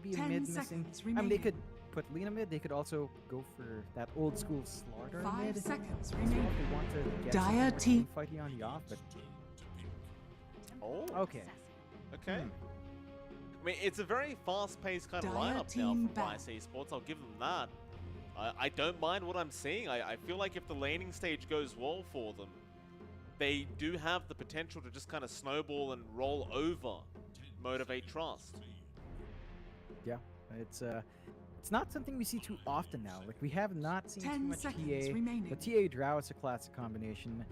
maybe a 10 mid missing. seconds I mean, they remaining. could put Lena mid. They could also go for that old school Slaughter 5 mid. seconds As well, if remaining. they want to get Dire some more team- team fighting on the off, but Oh, okay. okay. I mean, it's a very fast-paced kind of Dire lineup now team from back. BTS Esports. I'll give them that. I don't mind what I'm seeing. I feel like if the laning stage goes well for them, they do have the potential to just kind of snowball and roll over MG.Trust. Yeah, it's not something we see too often now. Like, we have not seen 10 too much seconds TA. remaining. The TA Drow is a classic combination.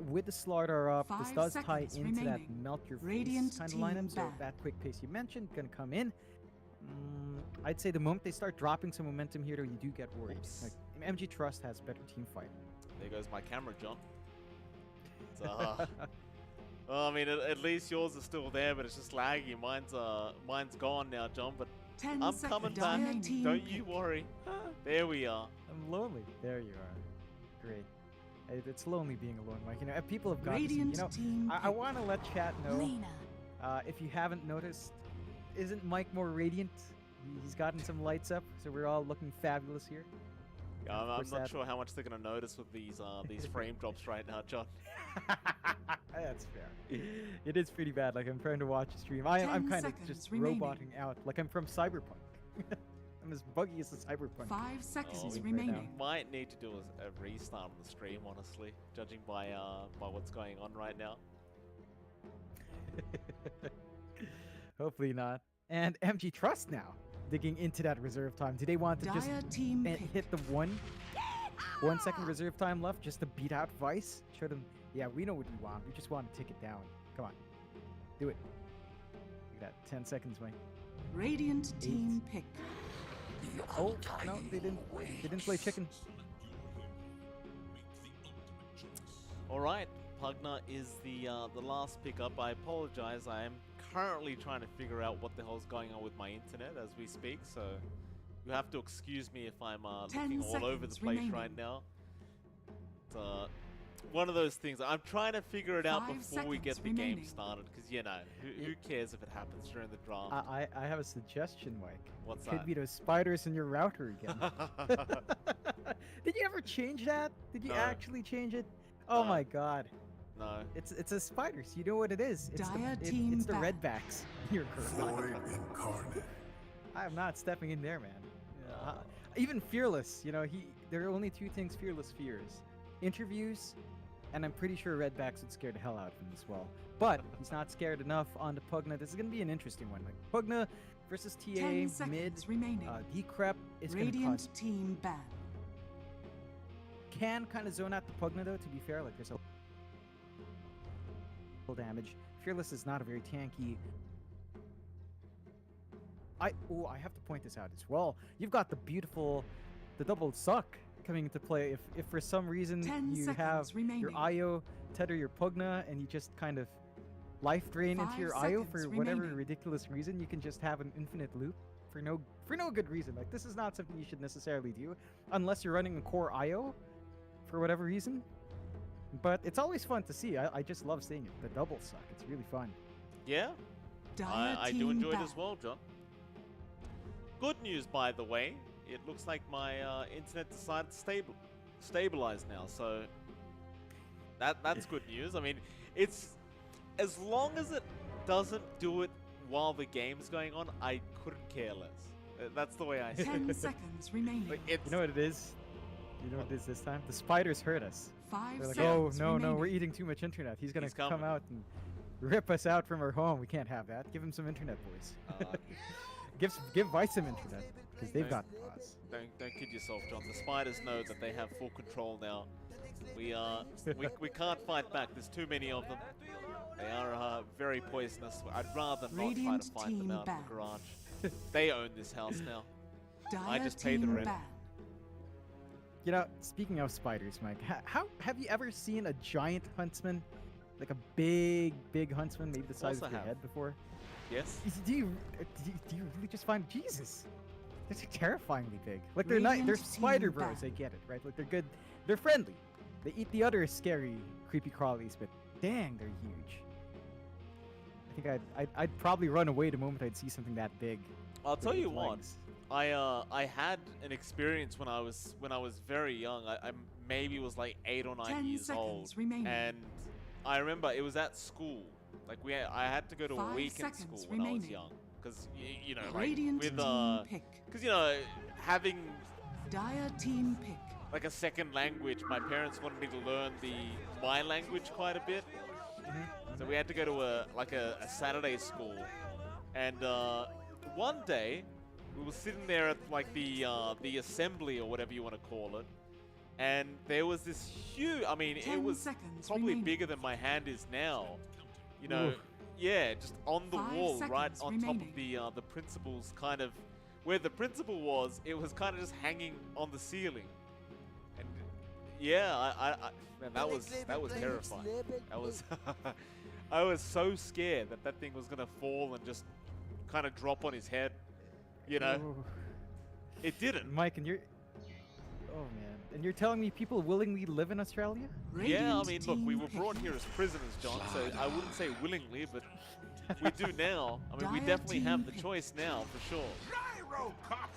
With the Slaughter up, this 5 does tie seconds into that remaining. melt your face Radiant kind of team lineup. So back. that quick pace you mentioned gonna come in. I'd say the moment they start dropping some momentum here, though, you do get worried. Oops. Like, MG.Trust has better team fight. There goes my camera, John. Well, I mean, at least yours is still there, but it's just laggy. Mine's gone now, John. But 10 I'm seconds coming back. remaining. Don't you worry. There we are. I'm lonely. There you are. Great. It's lonely being alone, Mike. You know, people have got this. You Radiant know, team I want to let chat know. Lena. If you haven't noticed, isn't Mike more radiant? He's gotten some lights up, so we're all looking fabulous here. Yeah, I'm course not that- sure how much they're gonna notice with these frame drops right now, John. That's fair. It is pretty bad. Like, I'm trying to watch a stream. I'm 10 kind of seconds just remaining. roboting out. Like I'm from Cyberpunk. I'm as buggy as a Cyberpunk. 5 seconds Oh, remaining. Might need to do a restart on the stream, honestly, judging by what's going on right now. Hopefully not. And MG.Trust now digging into that reserve time. Do they want to just Dire team pick. hit the 1 second reserve time left just to beat out Vice? Show them, yeah, we know what we want. We just want to take it down. Come on. Do it. Look at that. 10 seconds, Mike. Radiant team pick. Oh, no, they didn't. They didn't play chicken. Alright, Pugna is the last pickup. I apologize, I am currently trying to figure out what the hell's going on with my internet as we speak, so you have to excuse me if I'm 10 looking all over the seconds place remaining. right now. It's one of those things. I'm trying to figure it out 5 before we get seconds the game remaining. started, because, you know, who cares if it happens during the draft? I have a suggestion, Mike. What's Could that? be those spiders in your router again. Did you ever change that? Did you No. actually change it? Oh No. my god. No. It's a spiders. You know what it is. It's Dire the, team it's the back. redbacks. You're correct. Void incarnate. I am not stepping in there, man. Even Fearless, you know, there are only two things Fearless fears. Interviews, and I'm pretty sure redbacks would scare the hell out of him as well. But he's not scared enough on the Pugna. This is going to be an interesting one. Like, Pugna versus TA 10 mid. seconds remaining. Decrep is going to Radiant cause... team ban. Can kind of zone out the Pugna, though, to be fair. Like, there's a little damage. Fearless is not a very tanky... I have to point this out as well. You've got the double suck coming into play. If for some reason 10 you seconds have remaining. your IO tether your Pugna and you just kind of life drain into 5 your IO for seconds whatever remaining. ridiculous reason, you can just have an infinite loop for no good reason. Like, this is not something you should necessarily do unless you're running a core IO for whatever reason. But it's always fun to see. I just love seeing it. The double suck. It's really fun. Yeah, Dire I team do enjoy it ban. as well, John. Good news, by the way. It looks like my internet decided to stabilize now, so that's good news. I mean, it's as long as it doesn't do it while the game's going on, I couldn't care less. That's the way I see it. 10 seconds remaining. Like, it's, You know what it is? You know what it is this time? The spiders hurt us. 5 They're like, seconds oh, no, remaining. we're eating too much internet. He's going He's to come coming. out and rip us out from our home. We can't have that. Give him some internet, boys. Give Vice some internet, because they've got us. don't kid yourself, John. The spiders know that they have full control now. We can't fight back. There's too many of them. They are very poisonous. I'd rather not try Radiant to fight them team out in ban. the garage. They own this house now. Dire just pay the team rent. ban. You know, speaking of spiders, Mike, how have you ever seen a giant huntsman? Like a big huntsman, maybe the size course of your I have. head before? Yes. Do you really just find Jesus? They're terrifyingly big. Like, they're not. They're Radiant spider team bros. I ban. get it, right? Like, they're good. They're friendly. They eat the other scary, creepy crawlies, but dang, they're huge. I think I'd probably run away the moment I'd see something that big. I'll tell with you its what. legs. I had an experience when I was very young. I maybe was like 8 or 9 10 years old, seconds remaining. and I remember it was at school. Like I had to go to a 5 weekend seconds school when I was remaining. young, because you know, like Radiant with team pick. because you know, having Dire team pick. like a second language, my parents wanted me to learn my language quite a bit. So we had to go to a Saturday school, and one day we were sitting there at like the assembly or whatever you want to call it, and there was this huge. I mean, 10 it was seconds probably remaining. bigger than my hand is now. You know, Oof. yeah, just on the 5 wall, right seconds on top remaining. of the principal's kind of where the principal was. It was kind of just hanging on the ceiling, and yeah, man, that was terrifying. That was I was so scared that that thing was gonna fall and just kind of drop on his head. You know, Ooh. it didn't. Mike, and you're. Oh man, and you're telling me people willingly live in Australia? Yeah, I Radiant mean, look, we team were pick. brought here as prisoners, John, so I wouldn't say willingly, but we do now. I mean, we Dire definitely have team the pick. choice now, for sure.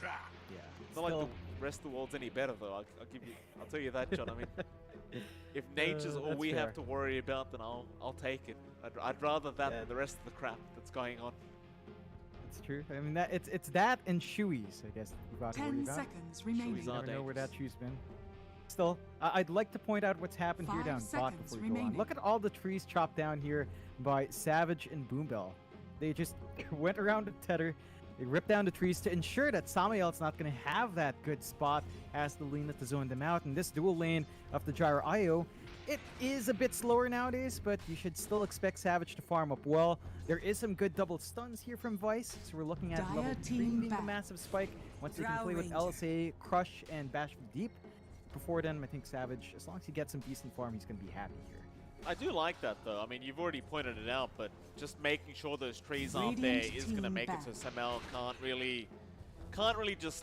Yeah. It's not like the rest of the world's any better, though. I'll tell you that, John. I mean, if nature's all that's we have fair. to worry about, then I'll take it. I'd rather that Yeah. than the rest of the crap that's going on. It's true. I mean, that it's that and shoeys, I guess, we've got to worry 10 about. seconds remaining. Shoeys You are never know where that dangerous. shoe's been. Still, I'd like to point out what's happened here 5 down bot seconds before we go on. remaining. Look at all the trees chopped down here by Savage and Boombell. They just went around the tether. They ripped down the trees to ensure that Samael's not going to have that good spot as the Lena to zone them out. And this dual lane of the Gyro IO, it is a bit slower nowadays, but you should still expect Savage to farm up well. There is some good double stuns here from Vice, so we're looking at Dire level 3 team being the back. massive spike. Once they can Drow play with Ranger. LSA, Crush, and Bash from Deep. Before then, I think Savage, as long as he gets some decent farm, he's going to be happy here. I do like that, though. I mean, you've already pointed it out, but just making sure those trees aren't there Radiant is going to team make it so back. Samel can't really just,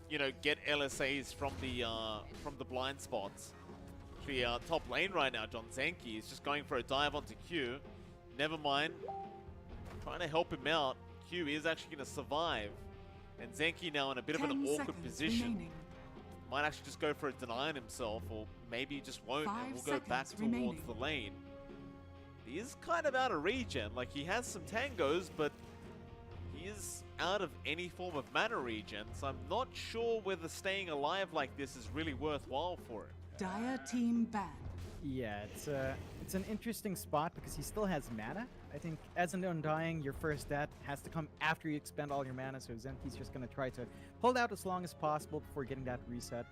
you know, get LSAs from the blind spots. The top lane right now, John Zenki, is just going for a dive onto Q. Never mind, trying to help him out. Q is actually going to survive, and Zenki now in a bit of 10 an awkward seconds position. remaining. Might actually just go for a deny on himself, or maybe he just won't, 5 and will go back seconds towards remaining. the lane. He is kind of out of regen. Like, he has some tangos, but he is out of any form of mana regen, so I'm not sure whether staying alive like this is really worthwhile for him. Dire team ban. Yeah, it's an interesting spot because he still has mana. I think as an Undying, your first death has to come after you expend all your mana, so Zenki's just going to try to hold out as long as possible before getting that reset.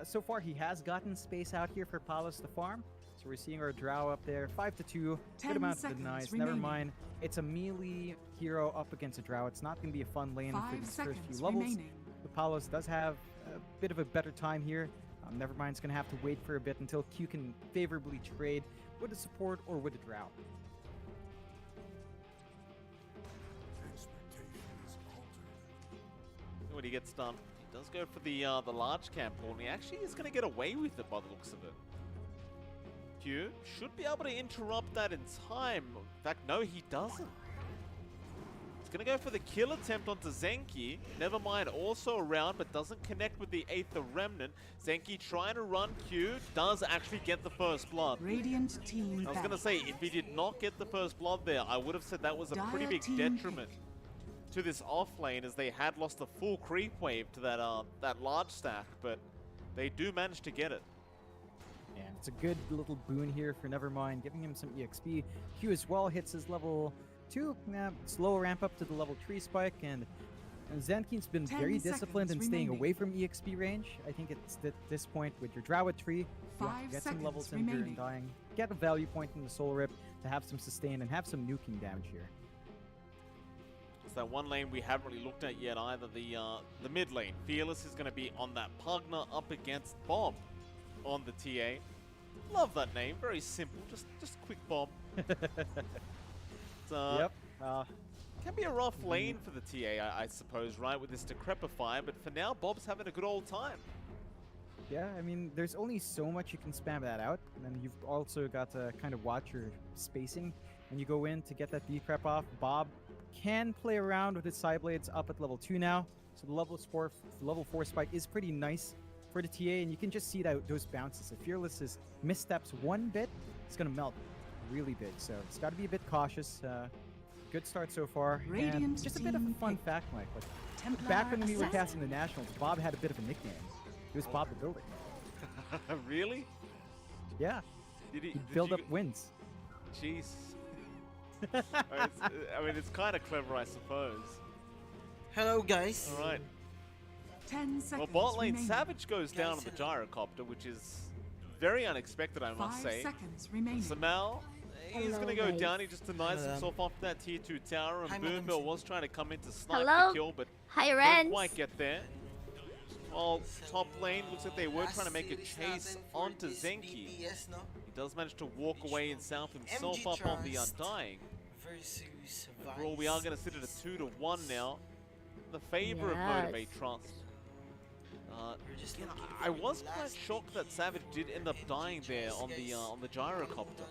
So far, he has gotten space out here for Palos to farm, so we're seeing our Drow up there, 5-2, 10 good amount of seconds denies. Never remaining. mind, it's a melee hero up against a Drow. It's not going to be a fun lane for 5 these first seconds few levels. remaining. But Palos does have a bit of a better time here. Nevermind's going to have to wait for a bit until Q can favorably trade with a support or with a Drow. When he gets done, he does go for the large camp pull, and he actually is going to get away with it by the looks of it. Q should be able to interrupt that in time. In fact, no, he doesn't. He's going to go for the kill attempt onto Zenki. Never mind, also around, but doesn't connect with the Aether Remnant. Zenki trying to run Q, does actually get the first blood. Radiant team I was ban. going to say, if he did not get the first blood there, I would have said that was a pretty Dire big team detriment pick. to this off lane, as they had lost a full creep wave to that large stack, but they do manage to get it. And it's a good little boon here for Nevermind, giving him some EXP. Q as well hits his level 2, slow ramp up to the level 3 spike, and Zenki's been 10 very disciplined in seconds staying remaining. away from EXP range. I think it's at this point with your Drow at 3, you want 5 to get some seconds levels in there and remaining. dying. Get a value point in the Soul Rip to have some sustain and have some nuking damage here. It's that one lane we haven't really looked at yet either, the mid lane. Fearless is going to be on that Pugna up against Bob on the TA. Love that name, very simple, just quick Bob. It's, Yep. can be a rough lane for the TA, I suppose, right, with this Decrepify, but for now, Bob's having a good old time. Yeah, I mean, there's only so much you can spam that out, and then you've also got to kind of watch your spacing when you go in to get that decrep off. Bob can play around with his side blades up at level 2 now. So the level 4 spike is pretty nice for the TA, and you can just see that those bounces. If Fearless's missteps one bit, it's gonna melt really big. So it's got to be a bit cautious. Good start so far. And Radiant just a bit of a team fun pick. fact, Mike. Like, Templar back when we were assassin. casting the Nationals, Bob had a bit of a nickname. It was Bob the Builder. Really? Yeah, Did he'd did build you up wins. Jeez. I mean, it's kind of clever, I suppose. Hello guys. All right. 10 Well, seconds bot lane remaining. Savage goes down on the gyrocopter, which is very unexpected, I must 5 say. seconds remaining. Samal, he's Hello, gonna go guys. down. He just denies Hello. himself off that tier 2 tower, Hi, and Madam Boombill C. was trying to come in to snipe Hello. the kill, but Hi, didn't Renz. quite get there. Well, top lane looks like they were trying to make a chase onto Zenki. BTS, no? He does manage to walk away and south himself up on the MG.Trust Undying. Versus Overall, we are going to sit at a 2-1 now. In the favor of Yes. MG.Trust. I was quite shocked that Savage did end up dying there on the gyrocopter.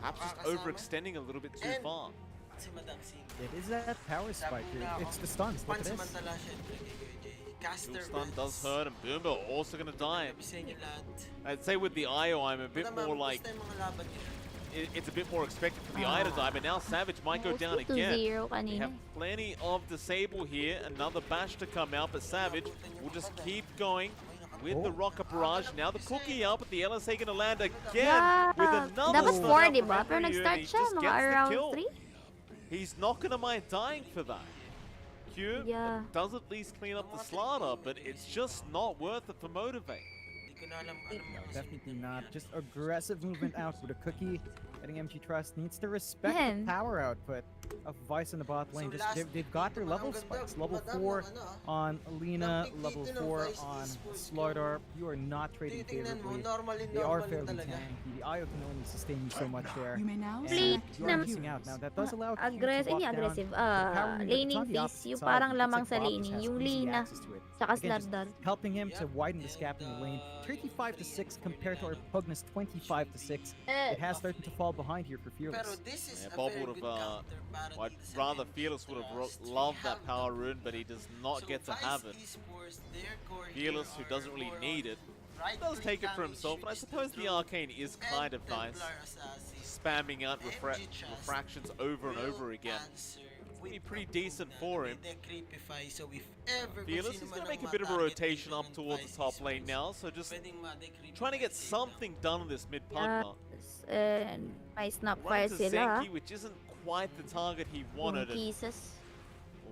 Perhaps just overextending a little bit too far. Si Madam C. It is that power spike here. It's the stuns. Look at this. Pansamantala syempre kay Kuya Jay. Caster Dual stun Vance. does hurt, and Boombill also going to die. Sabi sa inyo lahat. I'd say with the IO, I'm a bit Madam, more like, basta yung mga laban niyo. it's a bit more expected for the eye to die, but now Savage might go down Mostly again. 2-0 We kanina. have plenty of disable here, another bash to come out, but Savage will just keep going with the rocket barrage. Now the cookie up, but the LSA gonna land again Yeah. with another Dapat stun 4, out di from ba? Pero Henry, nag-start and he siya, just mga gets the around kill. 3. He's not gonna mind dying for that. Q Yeah. does at least clean up the slaughter, but it's just not worth it for Motivate. Hindi ko na alam anong mga Definitely not. Just aggressive movement out with a cookie. I think MG.Trust needs to respect Man. the power output of Vice in the bot lane. So Just they've got their level spikes. Level 4 on Alina, level 4 on Slardar. You are not trading Titingnan mo, favorably. They are normal fairly talaga. tanky. The IO can only sustain you so much there. You may now And Please, select you are your missing out. Now that does allow Q to Aggressive, walk hindi down. aggressive. The power unit, it's Laning on the phase, opposite yung side. parang It looks lamang like sa Bob just laning, has yung easy Lina, access to it. saka Again, just Slardar. helping him to widen the gap in the lane. 35 to 6 compared to our Pugnus 25 to 6. It has started to fall behind here for Pero Fearless. this is Yeah, a Bob very would good have, counter para I'd dito sa rather MG Fearless would have Trust. loved We that have power that. rune, but he does not So get to Vice have it. Esports, their core Fearless, here who are doesn't really more need on it, right does click take it for damage, himself, and I which is suppose the true, arcane is kind of and nice. Templar Assassin. Spamming out MG.Trust refractions over and over will again. answer Be with pretty Protein decent na for him. with the Creepify. So if ever kung Fearless sino is man going to ang make a bit of a ma-target rotation dito up ng towards the Vice top lane Esports, now, so just pwedeng ma-decreepify trying to get sila. something done on this mid partner. Yes, and may snap fire Runs to sila, ha? Zenki, which isn't quite the target he Yung wanted. And kisses.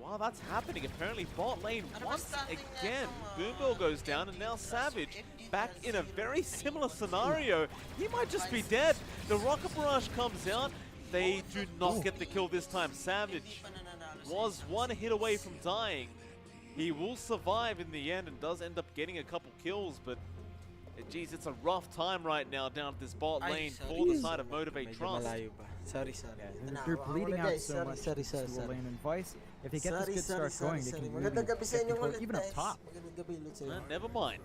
while that's happening, apparently bot lane Ano ba once starting again. na itong, Boombill goes down, and now Savage back in a very similar scenario. He might just be dead. The rocket barrage comes out. They do not get the kill this time. Savage was one hit away from dying. He will survive in the end and does end up getting a couple kills, but geez, it's a rough time right now down at this bot lane for the side of MG.Trust. Sorry. They're bleeding out so much. This dual lane and Vice. If they get this good start going, they can really Magandang gabi sa get inyo control, ulit, even up guys. top. Magandang gabi ulit sa inyo. Never mind.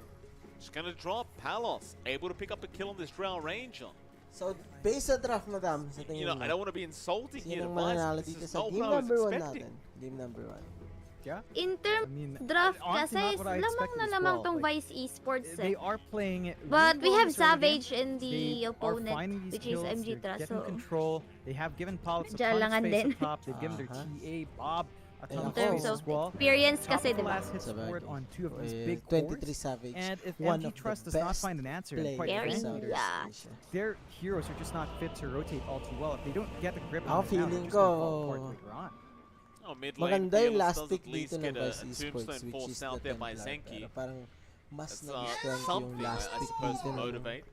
Just gonna drop Palos, able to pick up a kill on this Drow Ranger. So, based sa draft, madam, sa tingin You know, mo, I don't want to be insulting here, sinong but mananalo this dito is sa not game what I was number 1 expecting. natin? Game number 1. Yeah. In terms I mean, draft honestly, kasi, not what I lamang expected na as lamang well. tong Like, Vice Esports, They eh. are playing it But really we well have this early game. Savage in They the are opponent, finding these which is kills, they're MG.Trust, getting so control. They have given Palos a ton of Jalangan space din. up top. They've given their TA, Bob, a ton In of in terms space of as well. experience Top kasi, of the diba? last hit scored on 2 of these big 23 cores. Savage. And if one of MG.Trust the does not best find an answer, and quite players frankly, out. Southeast Asia. their heroes are just not fit to rotate all too well. If they don't get the grip Ako on it now, they're feeling just gonna fall ko, apart later on. Oh, mid lane, maganda yung Fearless last does pick at least dito ng get a Vice Esports, tombstone which forced is the out there by Templar. Zenki. Pero parang mas That's nag-strength yung something, last I pick suppose, dito to ng motivate.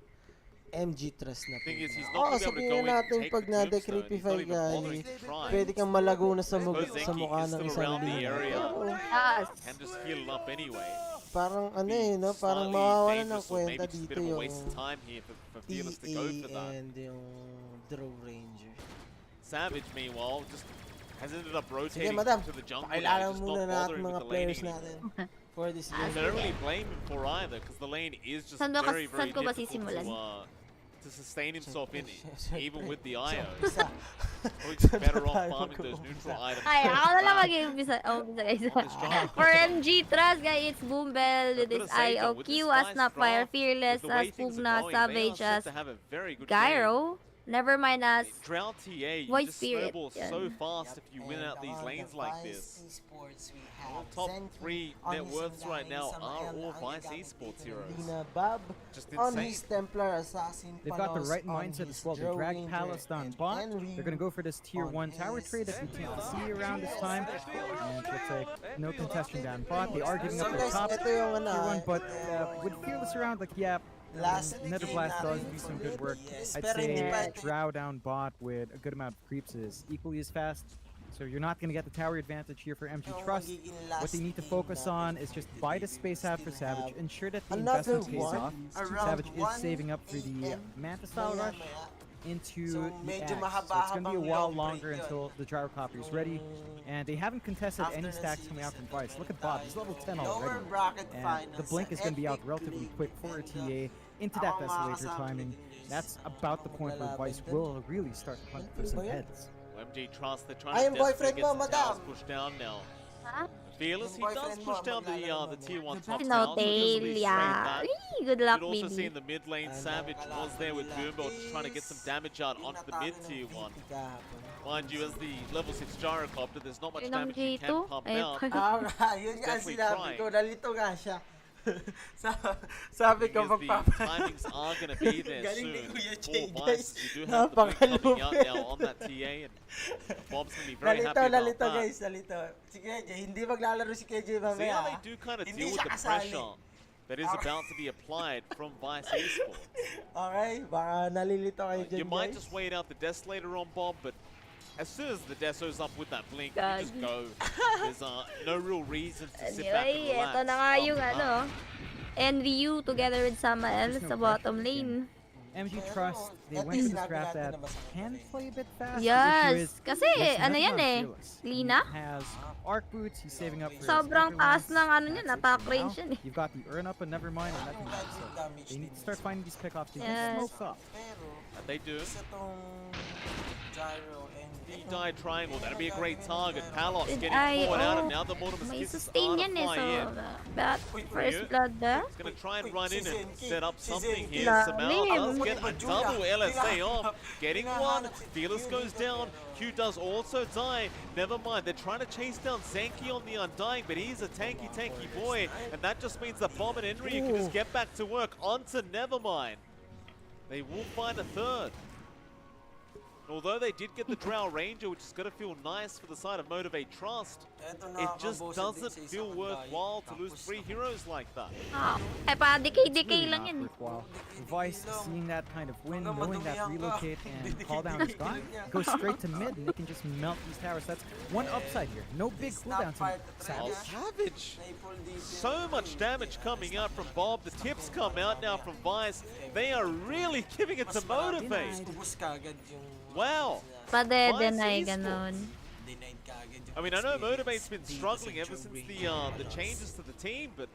MG.Trust na Thing is, he's pick. not gonna be able to sabihin go in na and natin take pag the tombstone. He's na-decreepify not even ka, bothering to try. pwede kang malago na sa, Because sa Zenki mukha is ng still isang around the lina. area. Pero, Yes. Can just heal it up anyway. parang ano eh, no? Parang Slightly mawawalan ng dangerous, or kwenta maybe just a dito bit of a yung waste of time here for Fearless to go for TA that. and yung Draw Ranger. Savage, meanwhile, just has ended up Sige, rotating madam. to the jungle. Pakilala Just muna not natin bothering with mga the players laning natin anymore. for this I game. don't really blame him for either, because the lane is just Saan ba very, very saan ko ba difficult sisimulan? to to sustain himself in even with the IO. Isa. Probably just better off farming those neutral items. Ay, ako na lang mag-umpisa. Guys. For MG.Trust, guys, it's Boombell with his IOQ as Snapfire, Fearless as Pugna, Savage as Gyro. Never mind as Drought TA, you Voice just Spirit. snowball so fast if you win out these lanes like this. All top 3 net worths right now are all Vice Esports heroes. Lina Bob Just on insane. his Templar Assassin. They've got the Palos right on mindset his as well. They Drow drag Ranger Palace down and bot. Henry They're going to go for this tier on 1 tower his trade that we can't see around this time. And it looks like no contesting down bot. They are giving up So their guys, top ito tier yung 1, but with Fearless around, like, yeah, last Nether game Blast does natin do some ulit. good work. Yes, I'd pero hindi say pa ito Drow down bot with a good amount of creeps is equally as fast. So you're not going to get the tower advantage here for MG.Trust. magiging What last they need to game focus natin. on is just buy the space out for Savage, ensure that the Another investment pays one off. around Savage is 1 saving up for the AM Manta style rush into So, the medyo Axe. So it's going to be a mahaba-habang while long longer break yun. until the Gyrocopter is ready. And they haven't contested After any the stacks coming out from series Vice. Look at Bob, he's level 10 Lower already. bracket And finals the blink is sa going to be out Epic relatively League quick for a League. TA into that Ako Desolator makakasama timing. din guys. That's about the point where Vice will really start to hunt for some heads. MG.Trust, they're I trying am to boyfriend desperately mo, get some towers madam. pushed down now. Huh? Fearless, he Yung does boyfriend push mo, down the maglalaro mo. tier 1 top No towers, so it doesn't really tail, strain yeah. that. Eee, good luck, You could also see baby. in the mid lane, Ano, Savage was there with Boombell just trying to get some damage out onto the mid tier 1. Mind you, as the level 6 gyrocopter, there's not much Yun ang damage you can G2. pump Ayun. out. Yun nga Definitely sinabi trying. ko, nalito nga siya. Sabi ko, Because the magpapa... timings are going to be there Galing ni soon. Kuya For Jay, Vice, guys. you do have the blink coming out Napakalupit. now on that TA, and Bob's going to be very Nalito, happy about nalito that. guys, nalito. Si KJ, hindi maglalaro si KJ See mamaya. how they do kind of Hindi deal with siya the kasali. pressure that is about to be applied from Vice Esports. Okay, baka nalilito kayo dyan You might guys. just wait out the Desolator on Bob, but as soon as the Deso's up with that blink, God. you just go. There's no real reason to sit back and Anyway, relax. eto na nga yung after ano, that. NVU together with Samael There's no sa bottom pressure lane. MG.Trust, they At went least for this sinabi draft natin that na basta can magaling. play a bit fast. Yes, The issue is, kasi there's ano nothing yan on eh, Fearless. Lina. He has arc boots, he's saving up for his Sobrang Everyone taas Else. ng ano niyan, That's it attack for range now. yan eh. You've got the earn up and Nevermind and nothing else. So they need to start finding these pickoffs to get Yes. smoked off. Pero, And they do. isa tong gyro and... D-die triangle, that'd be a great target. Palos Did getting I- forward out, oh, and now the Mortimer's May kisses sustain are yan to eh, fly so in. that first blood there. He's going to try and Wait, run si in and Zenki, set up si something Zenki. here. Samal does Lalim. get a double LSA off. Getting one. Fearless goes down. Q does also die. Never mind. They're trying to chase down Zenki on the Undying, but he's a tanky boy. And that just means that Bomb and Henry can just get back to work onto Nevermind. They will find a third. Although they did get the Drow Ranger, which is going to feel nice for the side of MG.Trust, it just doesn't feel worthwhile to lose 3 heroes like that. Ah, eh pa It's decay really lang not yan eh. worthwhile. Vice seeing that kind of win, knowing that relocate and call down is gone, goes straight to mid and they can just melt these towers. That's one upside here. No big cooldowns in Oh, Savage. Savage! So much damage coming out from Bob. The tips come out now from Vice. They are really giving it to Motivate. Ubus kagad yung... Wow! Pade-deny Vice ganon. Denied kagad yung I mean, I know first Motivate's game. been struggling ever since the changes to the team, but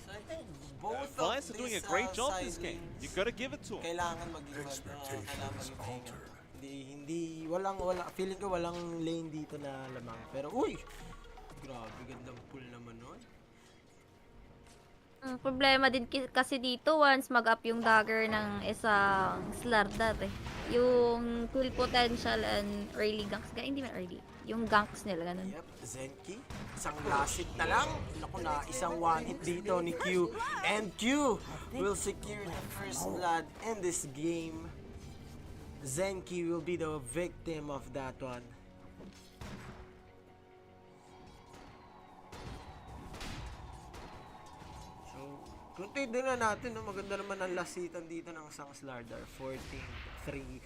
So, I think both of Vice are doing a these, great job side this game. lanes, You've got to give it to them. Kailangan maging kailangan maging pahinga. Hindi walang feeling ko walang lane dito na lamang. Pero uy, grabe gandang pull naman nun. Ang problema din kasi dito once mag-up yung dagger ng isang Slardar eh. Yung full potential and early ganks. Hindi man early. Yung ganks nila ganun. Yep, Zenki, isang last hit na lang. Naku na, isang one hit dito ni Q. And Q will secure the first blood in this game. Zenki will be the victim of that one. So, continue na natin. No? Maganda naman ang lasitan dito ng isang Slardar. 14-3.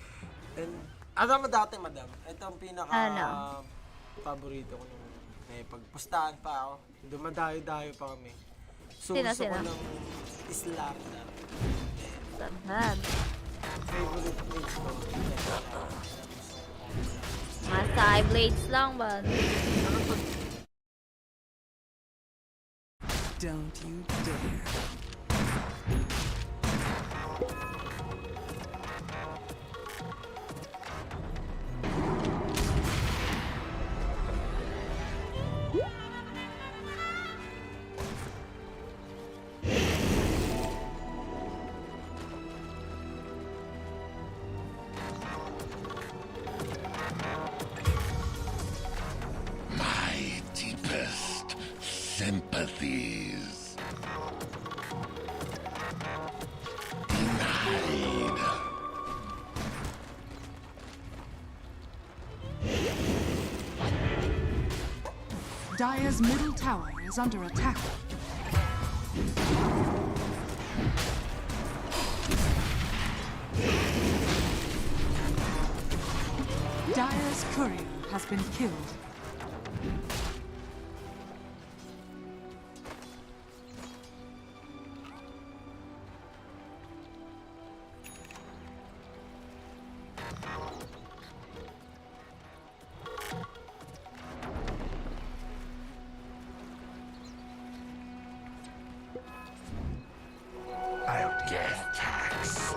And, alam mo dati, madam, ito ang pinaka paborito ko nung pagpustahan pa ako. Dumadayo-dayo pa kami. Sino? Suso ko ng Slardar. Sad. Favorite page ko. Mga side blades lang ba? Don't you dare. sympathies. Denied. Dire's middle tower is under attack. Dire's courier has been killed. I'll get tax.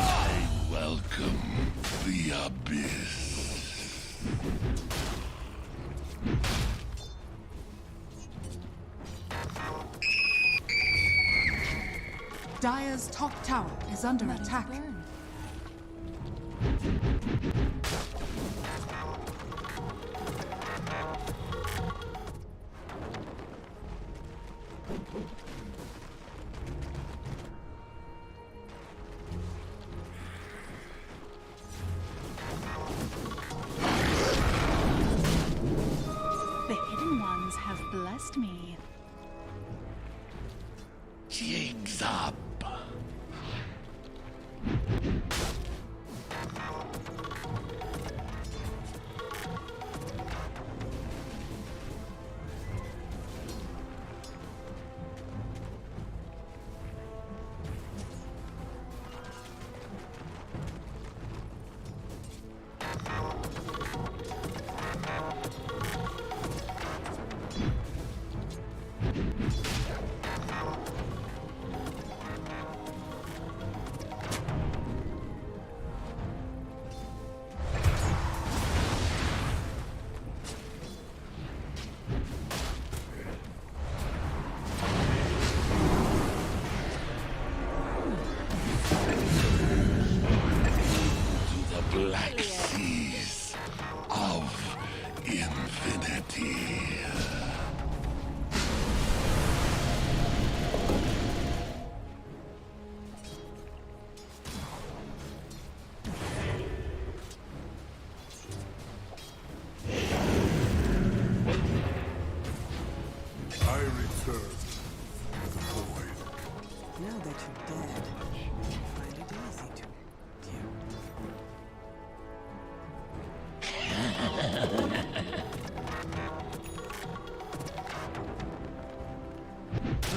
I welcome the abyss. Dire's top tower is under attack. The hidden ones have blessed me. Jigs up. Black seas of infinity. I return to the void. Now that you're dead, I find it easy to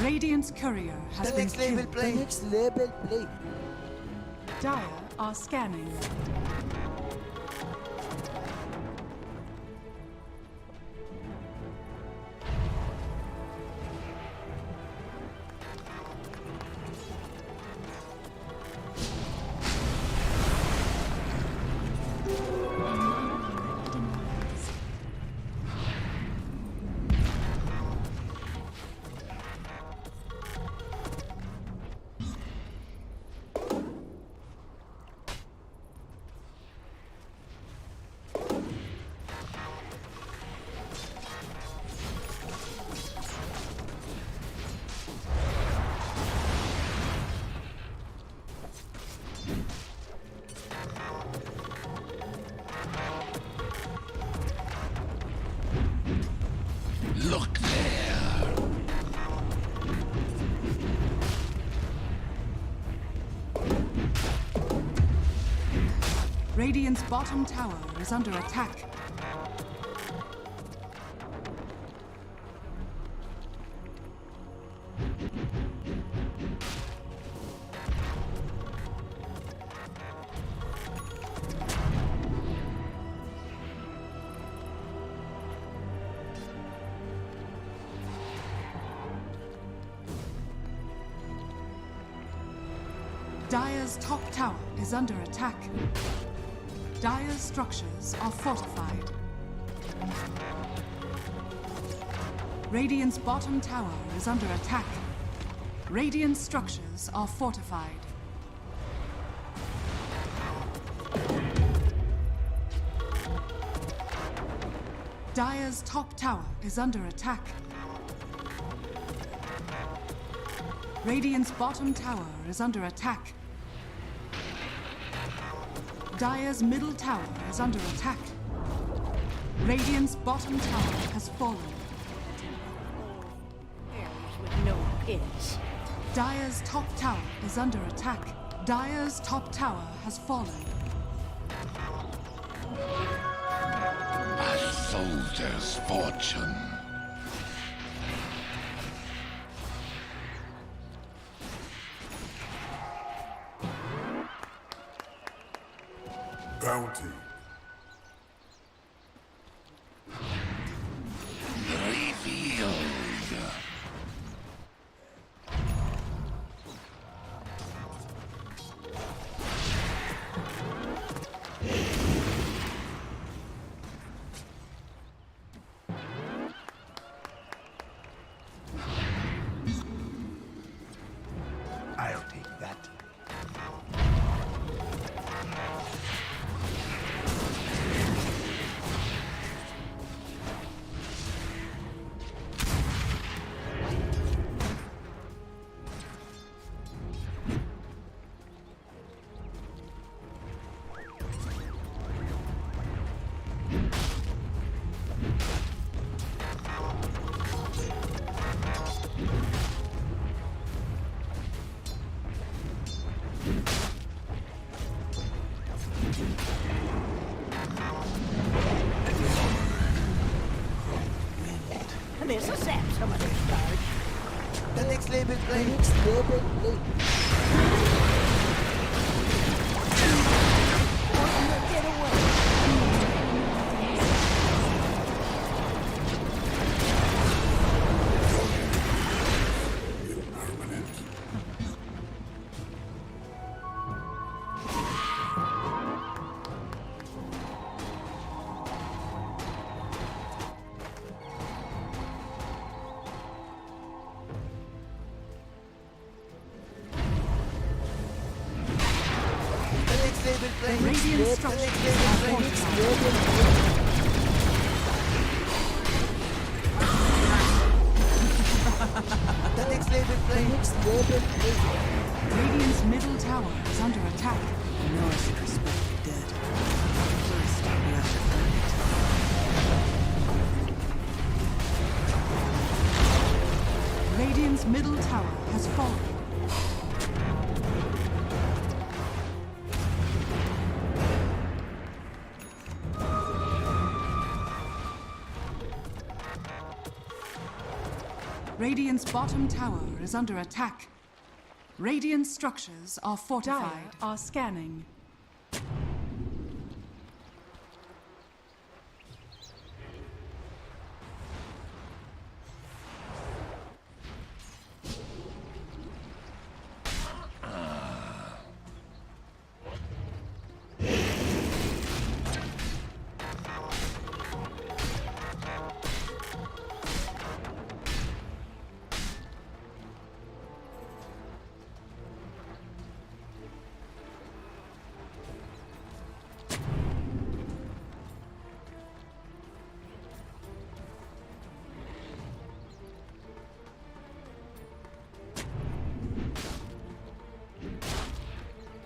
Radiant's courier has The been next level killed. play. The next level play. Dire are scanning. Look there. Radiant's bottom tower is under attack. Dire's top tower is under attack. Dire's structures are fortified. Radiant's bottom tower is under attack. Radiant structures are fortified. Dire's top tower is under attack. Radiant's bottom tower is under attack. Dire's middle tower is under attack. Radiant's bottom tower has fallen. With no pitch. Dire's top tower is under attack. Dire's top tower has fallen. A soldier's fortune. Bounty. Revealed. I'll take that. There's a sap some of this charge. The next level play. The next level play. Get away. Radiant structures are fortified. The next level play. The next level play. Radiant's middle tower is under attack. I know I should respect the dead. First, you have to earn it. Radiant's middle tower has fallen. Radiant's bottom tower is under attack. Radiant structures are fortified. Dire are scanning.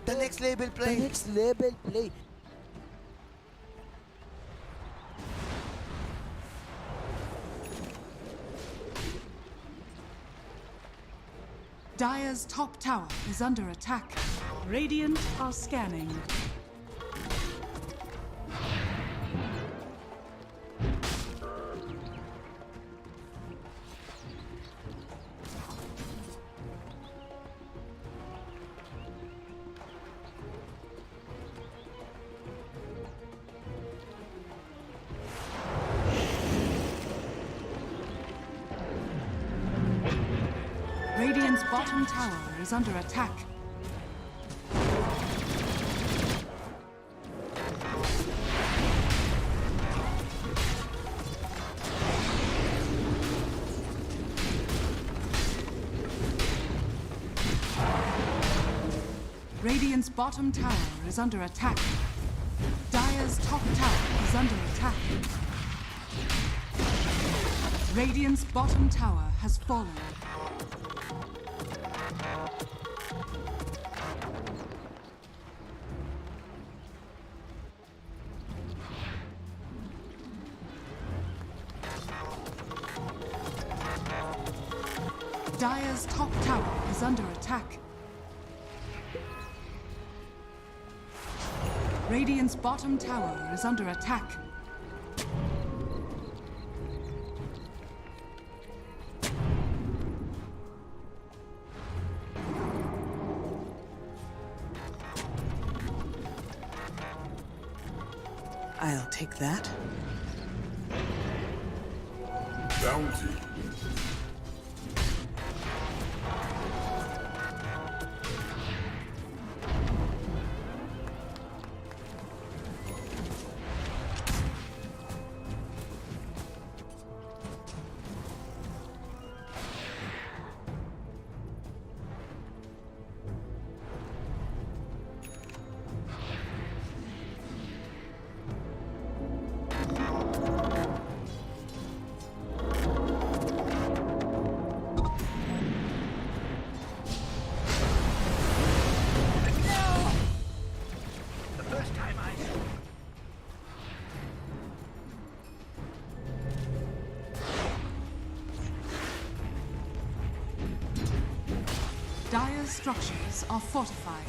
The next level play. The next level play. Dire's top tower is under attack. Radiant are scanning. Radiant's bottom tower is under attack. Radiant's bottom tower is under attack. Dire's top tower is under attack. Radiant's bottom tower has fallen. Dire's top tower is under attack. Radiant's bottom tower is under attack. I'll take that. Bounty. Dire's structures are fortified.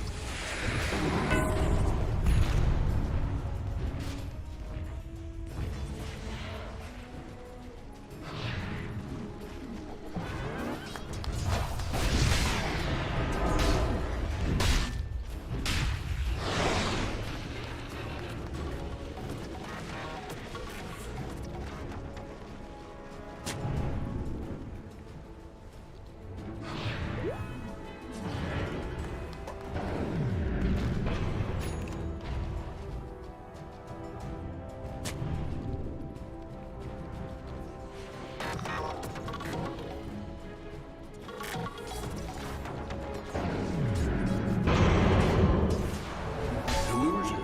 Illusion.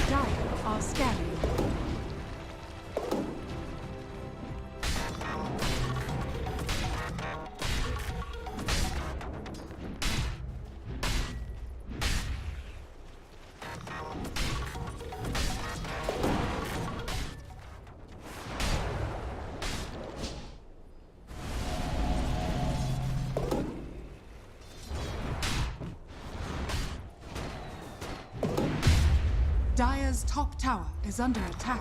Dire are scanning. Dire's top tower is under attack.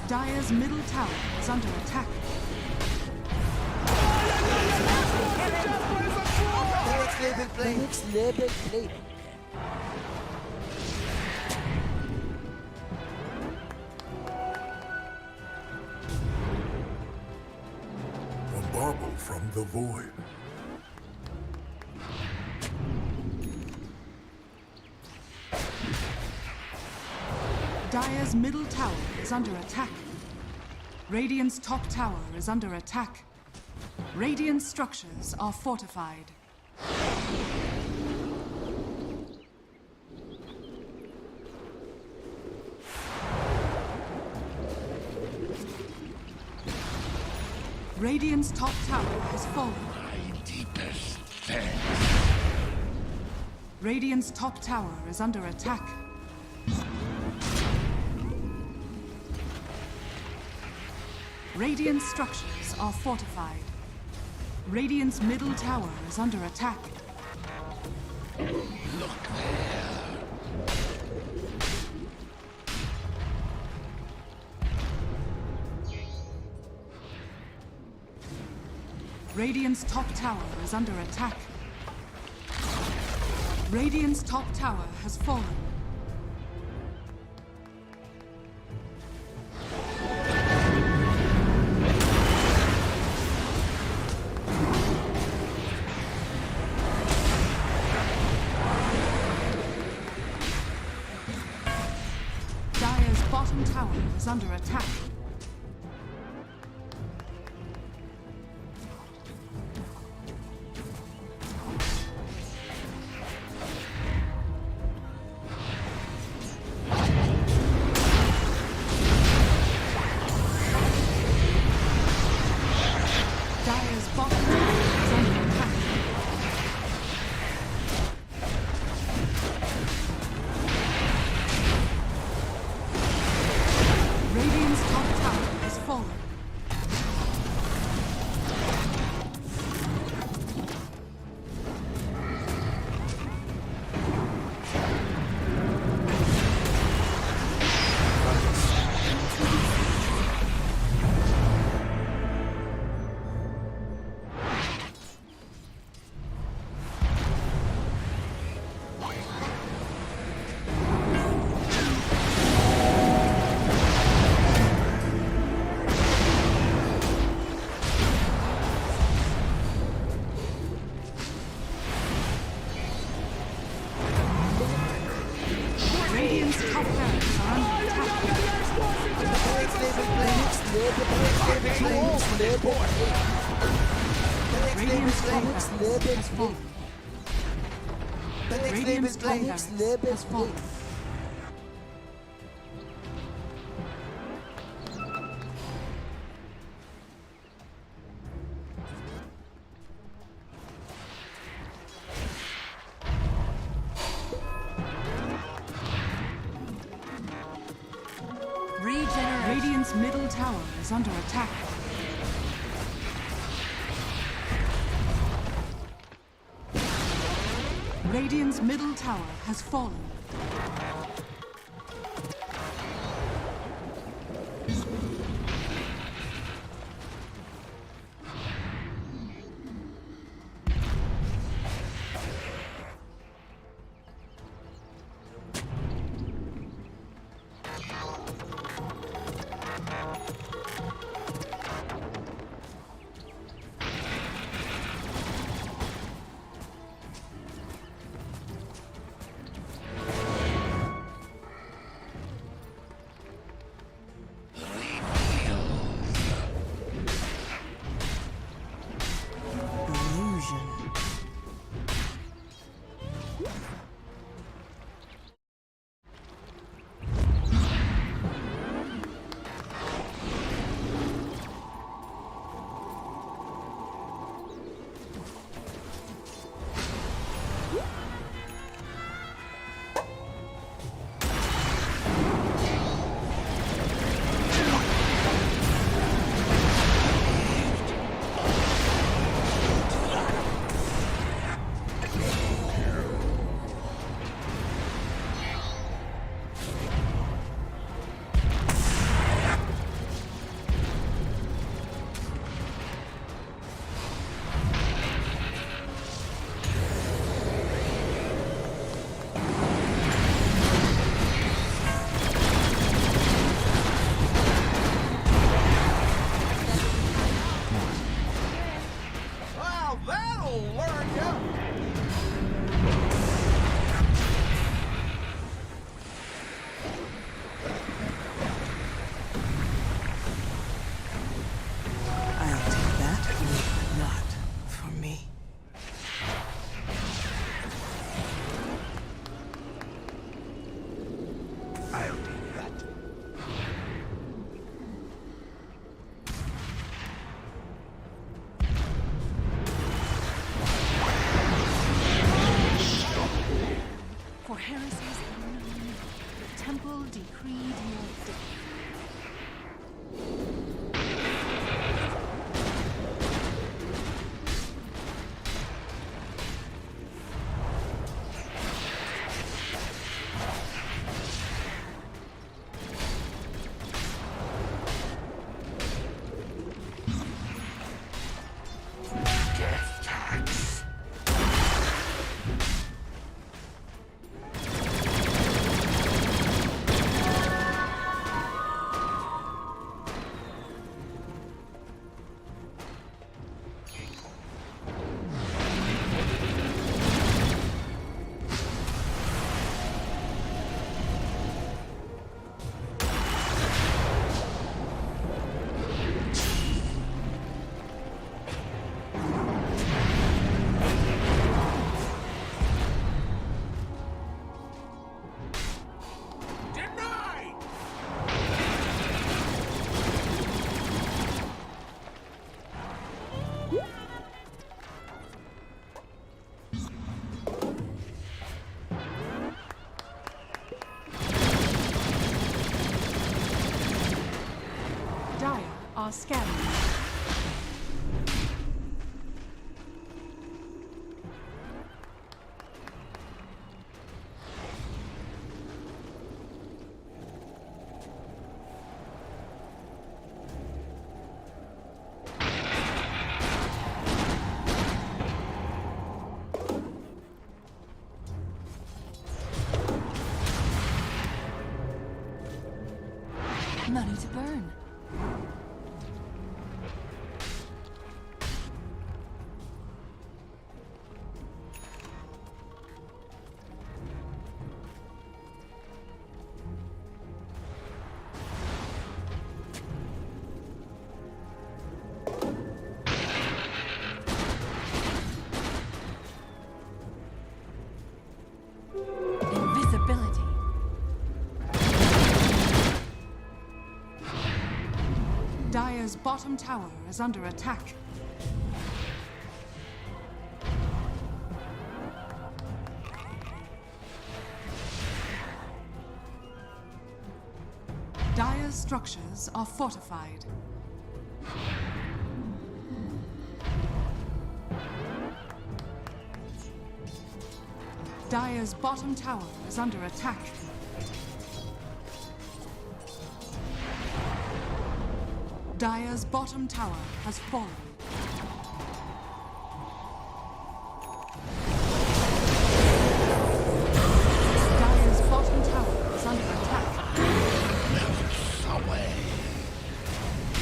Dire's middle tower is under attack. Next level play. A marble from the void. Dire's middle tower is under attack. Radiant's top tower is under attack. Radiant structures are fortified. Radiant's top tower has fallen. My deepest thanks. Radiant's top tower is under attack. Radiant structures are fortified. Radiant's middle tower is under attack. Look there. Radiant's top tower is under attack. Radiant's top tower has fallen. Dire's bottom tower is under attack. Dire's bottom tower is under attack. Radiant's top tower has fallen. Radiant's top barracks are under attack. Radiant's top barracks has fallen. Radiant's top barracks has fallen. Radiant's middle tower is under attack. Radiant's middle tower has fallen. are scanning. Money to burn. Invisibility. Dire's bottom tower is under attack. Dire's structures are fortified. Dire's bottom tower is under attack. Dire's bottom tower has fallen. Dire's bottom tower is under attack.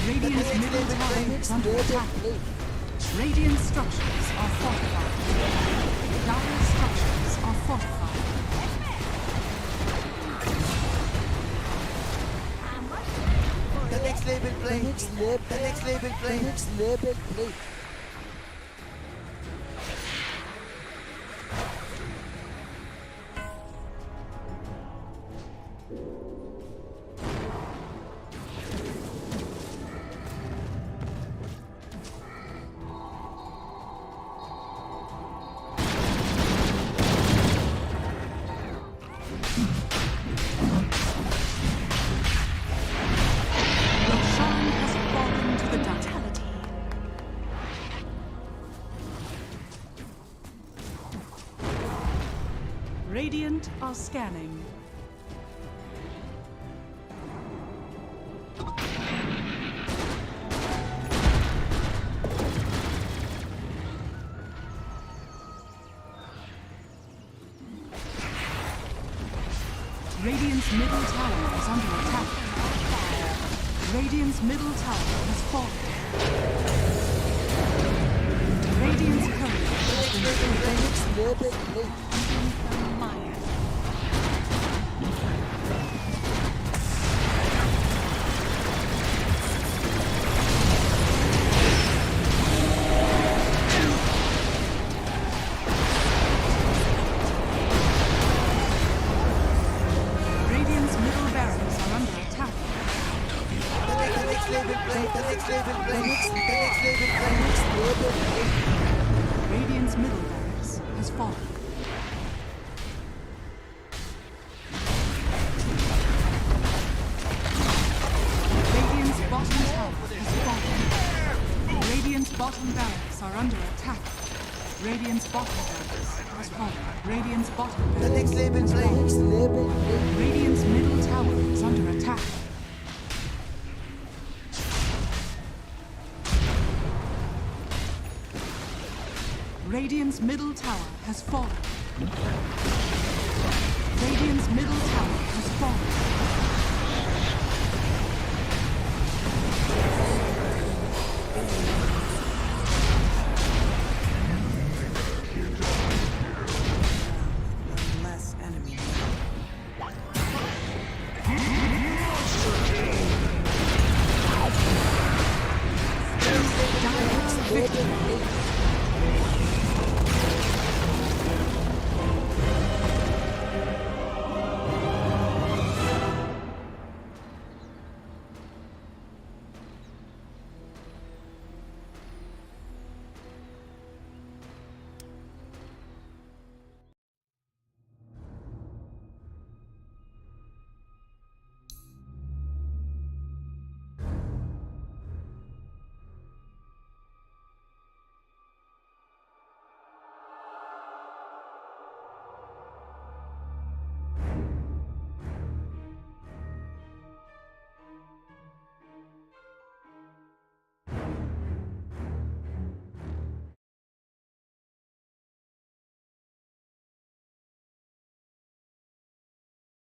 Radiant's middle tower is under attack. Radiant structures are fortified. Dire's structures are fortified. The next label play. The next label play. The next label play. Radiant are scanning. Radiant's middle tower is under attack. Radiant's middle tower has fallen. Radiant's courier has been killed. Radiant's middle barracks are under attack. The next label play. The next label play. The next label play. The next label play. Radiant's middle barracks has fallen. Radiant's bottom tower has fallen. Radiant's bottom barracks are under attack. Radiant's bottom barracks has fallen. Radiant's bottom The barracks next label has play. fallen. Next label play. Radiant's middle tower is under attack. Radiant's middle tower has fallen. Radiant's middle tower has fallen.